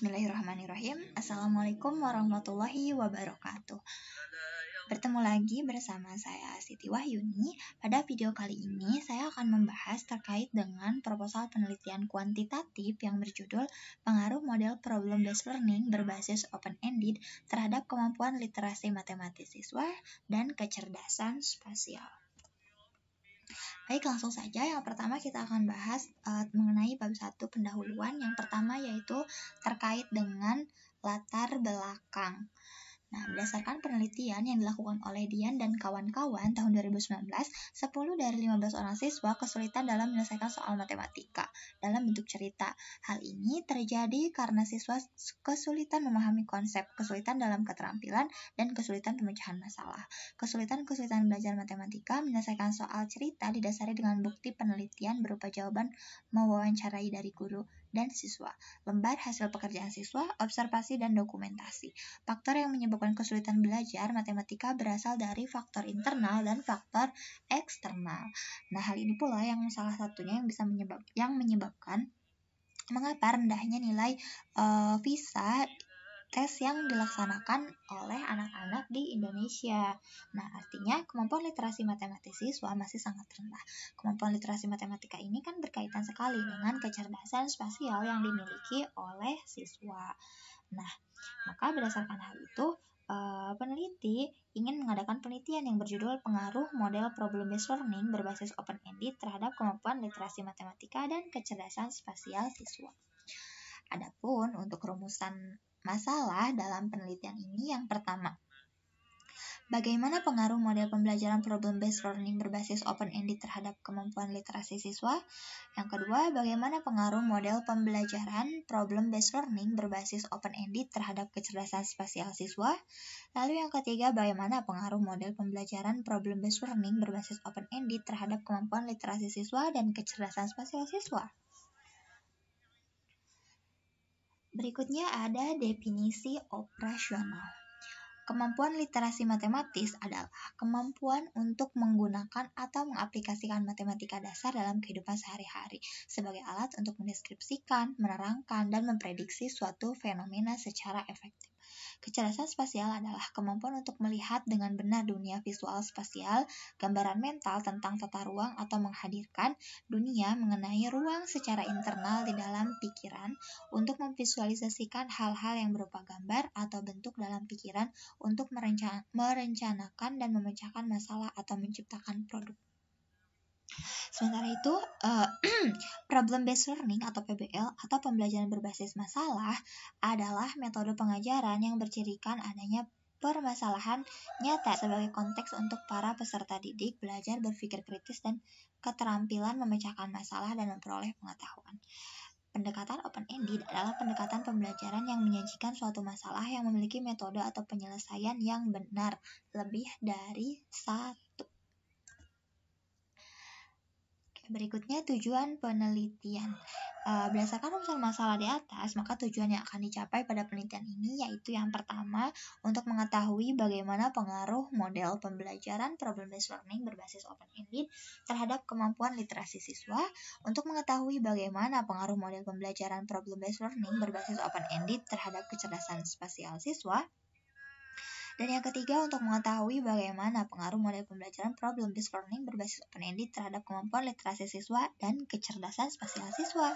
Bismillahirrahmanirrahim. Assalamualaikum warahmatullahi wabarakatuh. Bertemu lagi bersama saya Siti Wahyuni. Pada video kali ini saya akan membahas terkait dengan proposal penelitian kuantitatif yang berjudul Pengaruh Model Problem-Based Learning berbasis Open-Ended terhadap kemampuan literasi matematis siswa dan kecerdasan spasial. Baik, langsung saja. Yang pertama kita akan bahas mengenai bab 1 pendahuluan. Yang pertama yaitu terkait dengan latar belakang. Nah, berdasarkan penelitian yang dilakukan oleh Dian dan kawan-kawan tahun 2019, 10 dari 15 orang siswa kesulitan dalam menyelesaikan soal matematika dalam bentuk cerita. Hal ini terjadi karena siswa kesulitan memahami konsep, kesulitan dalam keterampilan, dan kesulitan pemecahan masalah. Kesulitan-kesulitan belajar matematika menyelesaikan soal cerita didasari dengan bukti penelitian berupa jawaban mewawancarai dari guru dan siswa, lembar hasil pekerjaan siswa, observasi, dan dokumentasi. Faktor yang menyebabkan kesulitan belajar matematika berasal dari faktor internal dan faktor eksternal. Nah, hal ini pula yang salah satunya yang menyebabkan mengapa rendahnya nilai visa tes yang dilaksanakan oleh anak-anak di Indonesia. Nah, artinya kemampuan literasi matematis siswa masih sangat rendah. Kemampuan literasi matematika ini kan berkaitan sekali dengan kecerdasan spasial yang dimiliki oleh siswa. Nah, maka berdasarkan hal itu, peneliti ingin mengadakan penelitian yang berjudul Pengaruh Model Problem-Based Learning berbasis Open-Ended terhadap kemampuan literasi matematika dan kecerdasan spasial siswa. Adapun untuk rumusan masalah dalam penelitian ini, yang pertama, bagaimana pengaruh model pembelajaran problem-based learning berbasis open-ended terhadap kemampuan literasi siswa? Yang kedua, bagaimana pengaruh model pembelajaran problem-based learning berbasis open-ended terhadap kecerdasan spasial siswa? Lalu yang ketiga, bagaimana pengaruh model pembelajaran problem-based learning berbasis open-ended terhadap kemampuan literasi siswa dan kecerdasan spasial siswa? Berikutnya ada definisi operasional. Kemampuan literasi matematis adalah kemampuan untuk menggunakan atau mengaplikasikan matematika dasar dalam kehidupan sehari-hari sebagai alat untuk mendeskripsikan, menerangkan, dan memprediksi suatu fenomena secara efektif. Kecerdasan spasial adalah kemampuan untuk melihat dengan benar dunia visual spasial, gambaran mental tentang tata ruang atau menghadirkan dunia mengenai ruang secara internal di dalam pikiran untuk memvisualisasikan hal-hal yang berupa gambar atau bentuk dalam pikiran untuk merencanakan dan memecahkan masalah atau menciptakan produk. Sementara itu, problem-based learning atau PBL atau pembelajaran berbasis masalah adalah metode pengajaran yang bercirikan adanya permasalahan nyata sebagai konteks untuk para peserta didik belajar berpikir kritis dan keterampilan memecahkan masalah dan memperoleh pengetahuan. Pendekatan open-ended adalah pendekatan pembelajaran yang menyajikan suatu masalah yang memiliki metode atau penyelesaian yang benar lebih dari satu. Berikutnya tujuan penelitian. Berdasarkan rumusan masalah di atas, maka tujuan yang akan dicapai pada penelitian ini yaitu yang pertama, untuk mengetahui bagaimana pengaruh model pembelajaran problem-based learning berbasis open-ended terhadap kemampuan literasi siswa, untuk mengetahui bagaimana pengaruh model pembelajaran problem-based learning berbasis open-ended terhadap kecerdasan spasial siswa, dan yang ketiga, untuk mengetahui bagaimana pengaruh model pembelajaran problem-based learning berbasis open-ended terhadap kemampuan literasi siswa dan kecerdasan spasial siswa.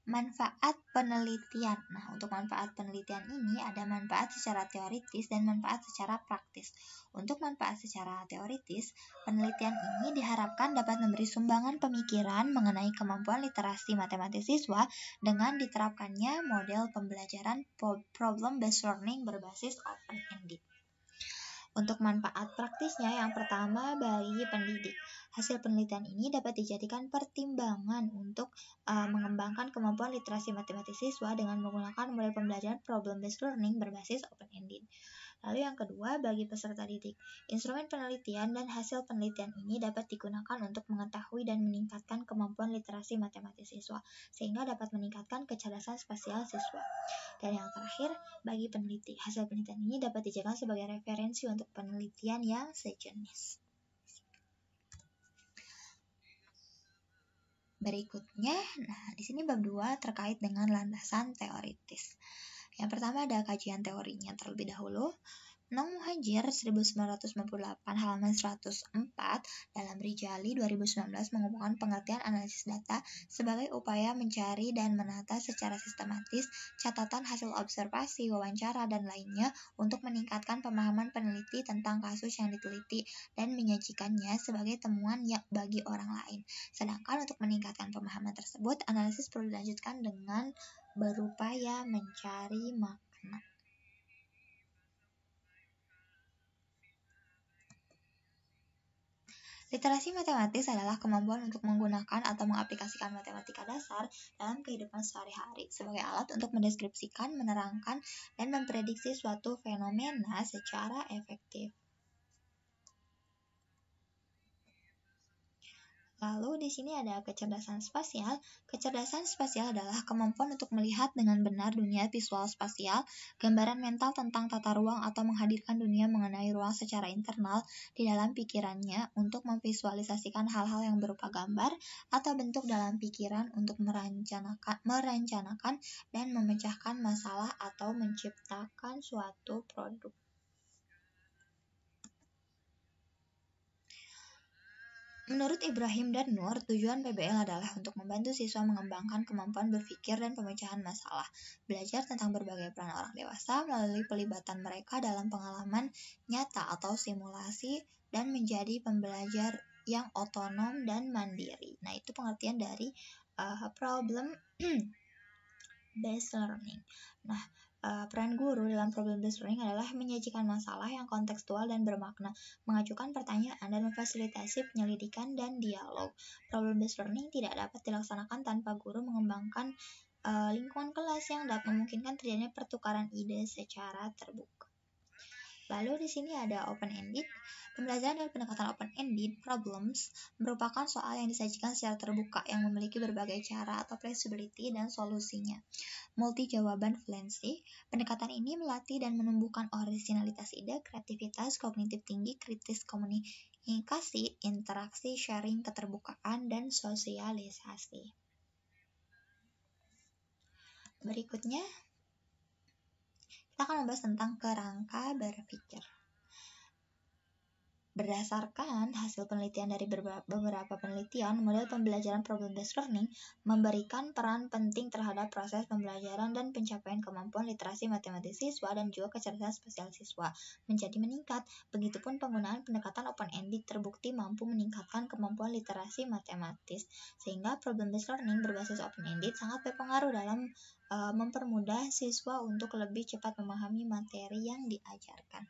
Manfaat penelitian. Nah, untuk manfaat penelitian ini ada manfaat secara teoritis dan manfaat secara praktis. Untuk manfaat secara teoritis, penelitian ini diharapkan dapat memberi sumbangan pemikiran mengenai kemampuan literasi matematis siswa dengan diterapkannya model pembelajaran problem-based learning berbasis open-ended. Untuk manfaat praktisnya, yang pertama bagi pendidik. Hasil penelitian ini dapat dijadikan pertimbangan untuk mengembangkan kemampuan literasi matematis siswa dengan menggunakan model pembelajaran problem-based learning berbasis open-ended. Lalu yang kedua, bagi peserta didik. Instrumen penelitian dan hasil penelitian ini dapat digunakan untuk mengetahui dan meningkatkan kemampuan literasi matematis siswa, sehingga dapat meningkatkan kecerdasan spasial siswa. Dan yang terakhir, bagi peneliti, hasil penelitian ini dapat dijadikan sebagai referensi untuk penelitian yang sejenis. Berikutnya, di sini bab 2 terkait dengan landasan teoritis. Yang pertama ada kajian teorinya terlebih dahulu. Nong Muhajir 1998 halaman 104 dalam Rijali 2019 mengumpulkan pengertian analisis data sebagai upaya mencari dan menata secara sistematis catatan hasil observasi, wawancara, dan lainnya untuk meningkatkan pemahaman peneliti tentang kasus yang diteliti dan menyajikannya sebagai temuan bagi orang lain. Sedangkan untuk meningkatkan pemahaman tersebut, analisis perlu dilanjutkan dengan berupaya mencari makna. Literasi matematis adalah kemampuan untuk menggunakan atau mengaplikasikan matematika dasar dalam kehidupan sehari-hari sebagai alat untuk mendeskripsikan, menerangkan, dan memprediksi suatu fenomena secara efektif. Lalu di sini ada kecerdasan spasial. Kecerdasan spasial adalah kemampuan untuk melihat dengan benar dunia visual spasial, gambaran mental tentang tata ruang atau menghadirkan dunia mengenai ruang secara internal di dalam pikirannya untuk memvisualisasikan hal-hal yang berupa gambar atau bentuk dalam pikiran untuk merencanakan dan memecahkan masalah atau menciptakan suatu produk. Menurut Ibrahim dan Nur, tujuan PBL adalah untuk membantu siswa mengembangkan kemampuan berpikir dan pemecahan masalah, belajar tentang berbagai peran orang dewasa melalui pelibatan mereka dalam pengalaman nyata atau simulasi, dan menjadi pembelajar yang otonom dan mandiri. Nah, itu pengertian dari problem based learning. Nah, peran guru dalam problem based learning adalah menyajikan masalah yang kontekstual dan bermakna, mengajukan pertanyaan, dan memfasilitasi penyelidikan dan dialog. Problem based learning tidak dapat dilaksanakan tanpa guru mengembangkan lingkungan kelas yang dapat memungkinkan terjadinya pertukaran ide secara terbuka. Lalu di sini ada open-ended. Pembelajaran dengan pendekatan open-ended problems merupakan soal yang disajikan secara terbuka yang memiliki berbagai cara atau flexibility dan solusinya. Multi-jawaban fluency. Pendekatan ini melatih dan menumbuhkan originalitas ide, kreativitas, kognitif tinggi, kritis komunikasi, interaksi, sharing, keterbukaan, dan sosialisasi. Berikutnya, kita akan membahas tentang kerangka berpikir. Berdasarkan hasil penelitian dari beberapa penelitian, model pembelajaran problem-based learning memberikan peran penting terhadap proses pembelajaran dan pencapaian kemampuan literasi matematis siswa dan juga kecerdasan spasial siswa menjadi meningkat. Begitupun penggunaan pendekatan open-ended terbukti mampu meningkatkan kemampuan literasi matematis, sehingga problem-based learning berbasis open-ended sangat berpengaruh dalam mempermudah siswa untuk lebih cepat memahami materi yang diajarkan.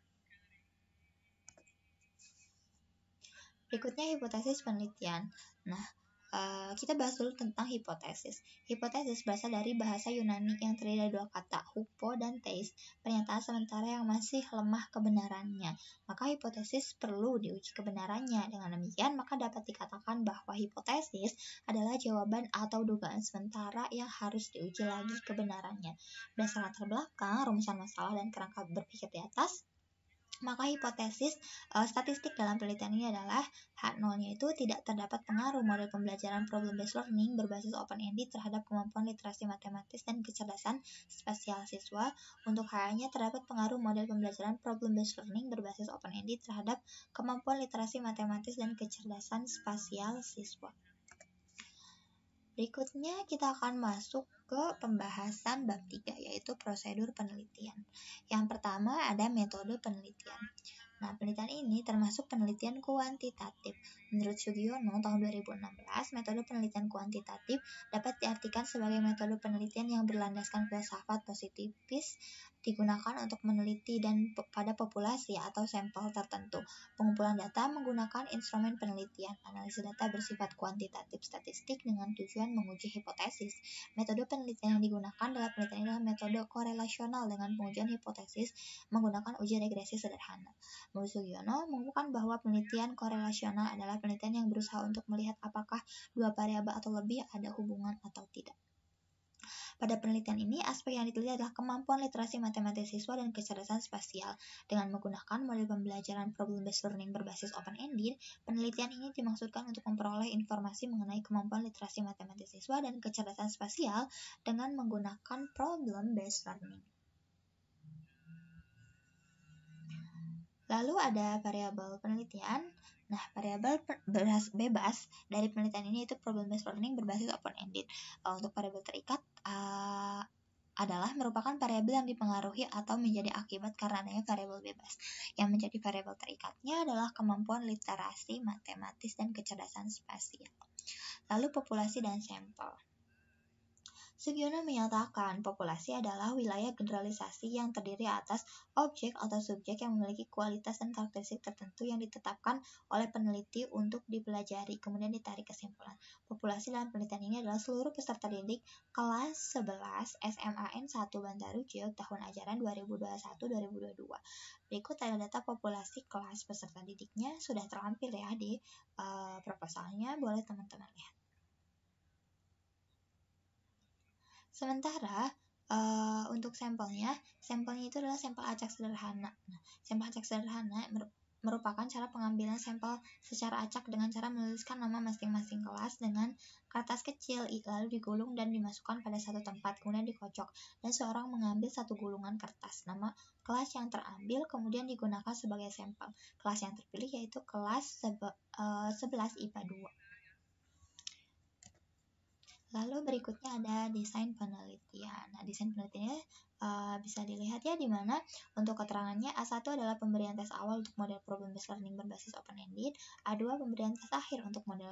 Berikutnya hipotesis penelitian. Kita bahas dulu tentang hipotesis. Hipotesis berasal dari bahasa Yunani yang terdiri dari dua kata, hupo dan theis, pernyataan sementara yang masih lemah kebenarannya. Maka hipotesis perlu diuji kebenarannya. Dengan demikian, maka dapat dikatakan bahwa hipotesis adalah jawaban atau dugaan sementara yang harus diuji lagi kebenarannya. Berdasarkan latar belakang, rumusan masalah, dan kerangka berpikir di atas, maka hipotesis statistik dalam penelitian ini adalah H0-nya itu tidak terdapat pengaruh model pembelajaran problem-based learning berbasis open-ended terhadap kemampuan literasi matematis dan kecerdasan spasial siswa. Untuk H-nya terdapat pengaruh model pembelajaran problem-based learning berbasis open-ended terhadap kemampuan literasi matematis dan kecerdasan spasial siswa. Berikutnya kita akan masuk ke pembahasan bab 3, yaitu prosedur penelitian. Yang pertama ada metode penelitian. Penelitian ini termasuk penelitian kuantitatif. Menurut Sugiono tahun 2016, metode penelitian kuantitatif dapat diartikan sebagai metode penelitian yang berlandaskan filsafat positivis, digunakan untuk meneliti dan pada populasi atau sampel tertentu. Pengumpulan data menggunakan instrumen penelitian. Analisis data bersifat kuantitatif statistik dengan tujuan menguji hipotesis. Metode penelitian yang digunakan dalam penelitian adalah metode korelasional dengan pengujian hipotesis menggunakan uji regresi sederhana. Menurut Sugiono mengumpulkan bahwa penelitian korelasional adalah penelitian yang berusaha untuk melihat apakah dua variabel atau lebih ada hubungan atau tidak. Pada penelitian ini, aspek yang diteliti adalah kemampuan literasi matematis siswa dan kecerdasan spasial. Dengan menggunakan model pembelajaran problem-based learning berbasis open-ended, penelitian ini dimaksudkan untuk memperoleh informasi mengenai kemampuan literasi matematis siswa dan kecerdasan spasial dengan menggunakan problem-based learning. Lalu ada variabel penelitian. Nah, variabel bebas dari penelitian ini itu problem-based learning berbasis open-ended. Untuk variabel terikat adalah merupakan variabel yang dipengaruhi atau menjadi akibat karena adanya variabel bebas. Yang menjadi variabel terikatnya adalah kemampuan literasi matematis dan kecerdasan spasial. Lalu populasi dan sampel. Sugiono menyatakan populasi adalah wilayah generalisasi yang terdiri atas objek atau subjek yang memiliki kualitas dan karakteristik tertentu yang ditetapkan oleh peneliti untuk dipelajari, kemudian ditarik kesimpulan. Populasi dalam penelitian ini adalah seluruh peserta didik kelas 11 SMAN 1 Bantaru Ciok tahun ajaran 2021-2022. Berikut ada data populasi kelas peserta didiknya, sudah terlampir ya di proposalnya, boleh teman-teman lihat. Sementara untuk sampelnya itu adalah sampel acak sederhana. Nah, sampel acak sederhana merupakan cara pengambilan sampel secara acak dengan cara menuliskan nama masing-masing kelas dengan kertas kecil, lalu digulung dan dimasukkan pada satu tempat, kemudian dikocok, dan seorang mengambil satu gulungan kertas. Nama kelas yang terambil kemudian digunakan sebagai sampel. Kelas yang terpilih yaitu kelas 11 IPA 2. Lalu berikutnya ada desain penelitian. Nah, desain penelitiannya bisa dilihat ya di mana untuk keterangannya A1 adalah pemberian tes awal untuk model problem-based learning berbasis open-ended, A2 pemberian tes akhir untuk model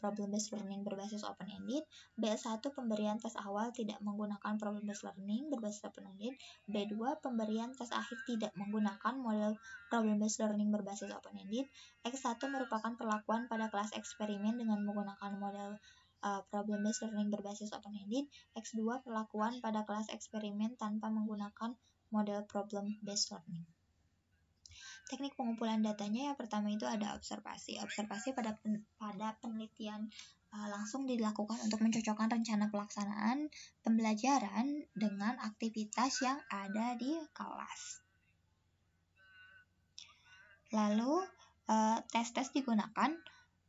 problem-based learning berbasis open-ended, B1 pemberian tes awal tidak menggunakan problem-based learning berbasis open-ended, B2 pemberian tes akhir tidak menggunakan model problem-based learning berbasis open-ended, X1 merupakan perlakuan pada kelas eksperimen dengan menggunakan model problem-based learning berbasis open-ended, X2 perlakuan pada kelas eksperimen tanpa menggunakan model problem-based learning. Teknik pengumpulan datanya yang pertama itu ada observasi. Observasi pada penelitian langsung dilakukan untuk mencocokkan rencana pelaksanaan pembelajaran dengan aktivitas yang ada di kelas. Lalu tes-tes digunakan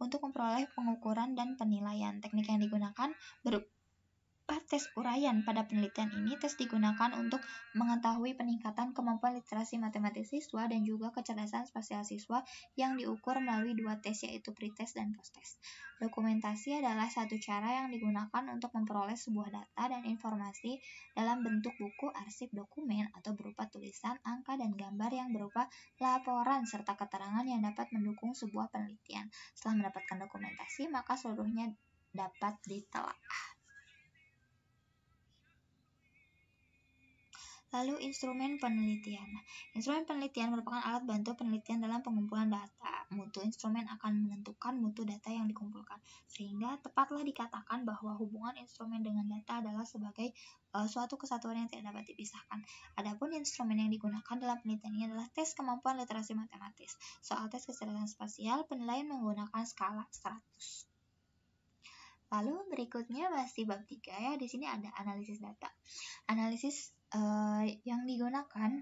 untuk memperoleh pengukuran dan penilaian. Teknik yang digunakan berupa tes uraian. Pada penelitian ini, tes digunakan untuk mengetahui peningkatan kemampuan literasi matematis siswa dan juga kecerdasan spasial siswa yang diukur melalui dua tes, yaitu pretest dan posttest. Dokumentasi adalah satu cara yang digunakan untuk memperoleh sebuah data dan informasi dalam bentuk buku, arsip, dokumen, atau berupa tulisan, angka, dan gambar yang berupa laporan serta keterangan yang dapat mendukung sebuah penelitian. Setelah mendapatkan dokumentasi, maka seluruhnya dapat ditelaah. Lalu instrumen penelitian. Instrumen penelitian merupakan alat bantu penelitian dalam pengumpulan data. Mutu instrumen akan menentukan mutu data yang dikumpulkan, sehingga tepatlah dikatakan bahwa hubungan instrumen dengan data adalah sebagai suatu kesatuan yang tidak dapat dipisahkan. Adapun instrumen yang digunakan dalam penelitian ini adalah tes kemampuan literasi matematis. Soal tes kecerdasan spasial, penilaian menggunakan skala 100. Lalu berikutnya masih bab 3 ya. Di sini ada analisis data. Analisis yang digunakan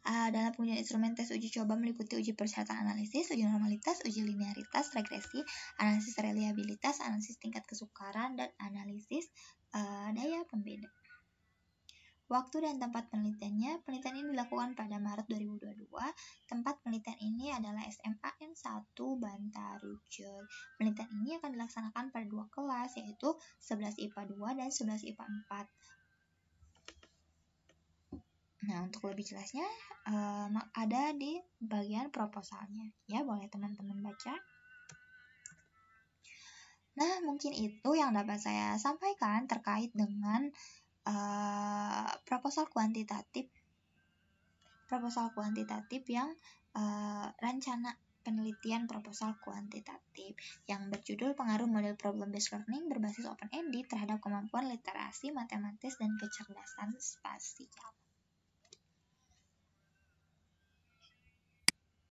dalam pengujian instrumen tes uji coba meliputi uji persyaratan analisis, uji normalitas, uji linearitas, regresi, analisis reliabilitas, analisis tingkat kesukaran, dan analisis daya pembeda. Waktu dan tempat penelitiannya, penelitian ini dilakukan pada Maret 2022. Tempat penelitian ini adalah SMAN 1 Bantaru Ciok. Penelitian ini akan dilaksanakan pada dua kelas, yaitu 11 IPA 2 dan 11 IPA 4. Nah, untuk lebih jelasnya ada di bagian proposalnya. Ya, boleh teman-teman baca. Nah, mungkin itu yang dapat saya sampaikan terkait dengan proposal kuantitatif yang rencana penelitian proposal kuantitatif yang berjudul pengaruh model problem-based learning berbasis open-ended terhadap kemampuan literasi matematis dan kecerdasan spasial.